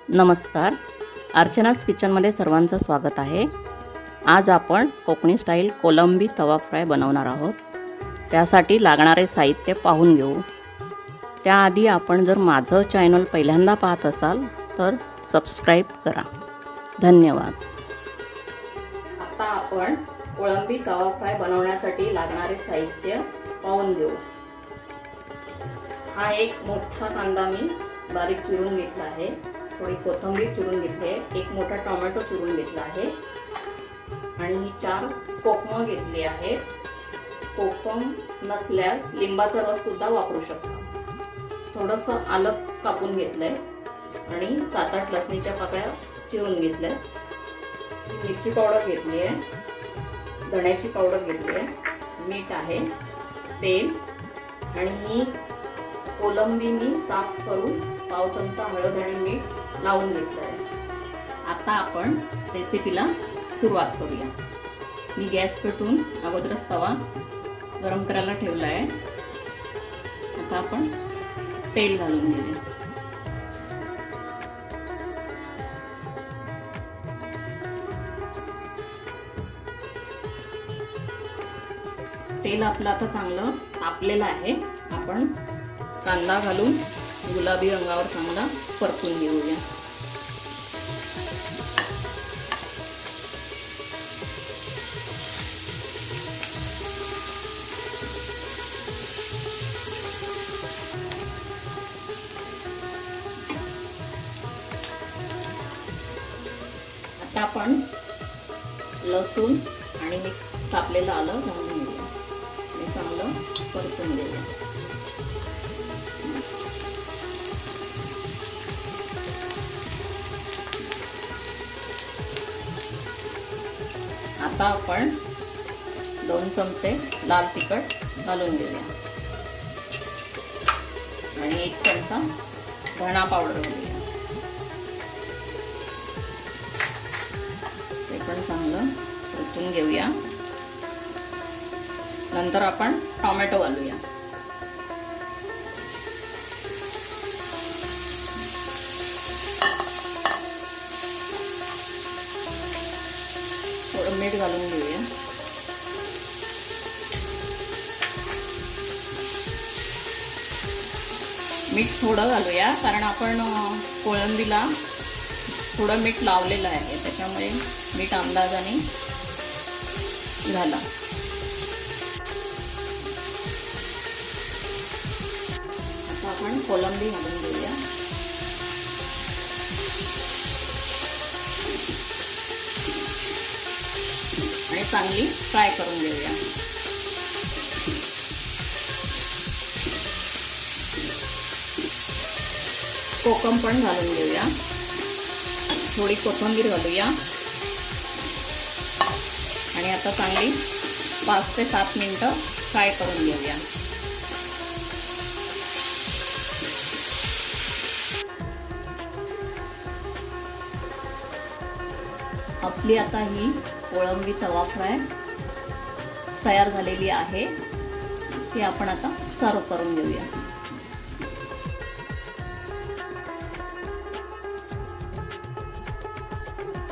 नमस्कार, अर्चनाज किचनमध्ये सर्वांचं स्वागत आहे। आज आपण कोकणी स्टाईल कोलंबी तवा फ्राय बनवणार आहोत। त्यासाठी लागणारे साहित्य पाहून घेऊ। त्याआधी आपण जर माझं चॅनल पहिल्यांदा पाहत असाल तर सबस्क्राइब करा। धन्यवाद। आता आपण कोलंबी तवा फ्राय बनवण्यासाठी लागणारे साहित्य पाहून घेऊ। हा एक मोठा कांदा मी बारीक चिरून घेतला आहे, थोडी कोथिंबीर चिरून घेतली आहे, एक मोठा टोमॅटो चिरून घेतला आहे आणि 4 कोकम घेतली आहे। कोकम नसल्यास लिंबाचा रस सुद्धा वापरू शकता। थोडंसं आलं कापून घेतलंय आणि 7-8 लसणीच्या पाकळ्या चिरून घेतल्या। मिरची पावडर घेतली आहे, धण्याची पावडर घेतली आहे, मीठ आहे, तेल आणि ही कोलंबी मी साफ करून पाव चमचा हळद आणि मीठ लावून घेतलं आहे। आता आपण रेसिपीला सुरुवात करूया। मी गॅस पेटवून अगोदरच तवा गरम करायला ठेवला आहे। आता आपण तेल घालून घेऊया। तेल आपलं आता चांगलं तापलेलं आहे। आपण कांदा घालून गुलाबी रंगावर चांगला परतून घेऊया। आता आपण लसूण आणि मिक्स कापलेलं आलं घालून घेऊया आणि चांगलं परतून घेऊया। आता आपण 2 चमचे लाल तिखट घालून घेऊया आणि 1 चमचा धणा पावडर घालूया। ते पण चांगलं परतून घेऊया। नंतर आपण टोमॅटो घालूया। थोडं मीठ घालून घेऊया। मीठ थोडं घालूया कारण आपण कोळंबीला थोडं मीठ लावलेलं आहे, त्याच्यामुळे मीठ अंदाजाने घाला। आता आपण कोलंबी घालून घेऊया आणि चांगली फ्राय करून घेऊया। कोकम पण घालून घेऊया, थोडी कोथिंबीर घालूया आणि आता चांगली 5 ते 7 मिनिटं फ्राय करून घेऊया। आपली आता ही कोळंबी तवा फ्राय तयार झालेली आहे। ती आपण आता सर्व करून घेऊया।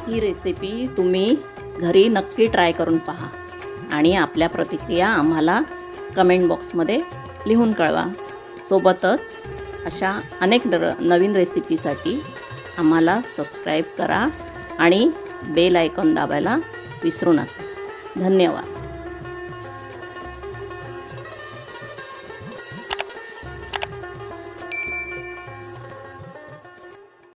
ही रेसिपी तुम्ही घरी नक्की ट्राय करून पहा आणि आपल्या प्रतिक्रिया आम्हाला कमेंट बॉक्समध्ये लिहून कळवा। सोबतच अशा अनेक नवीन रेसिपीसाठी आम्हाला सबस्क्राईब करा आणि बेल आयकॉन दाबायला विसरू नका। धन्यवाद।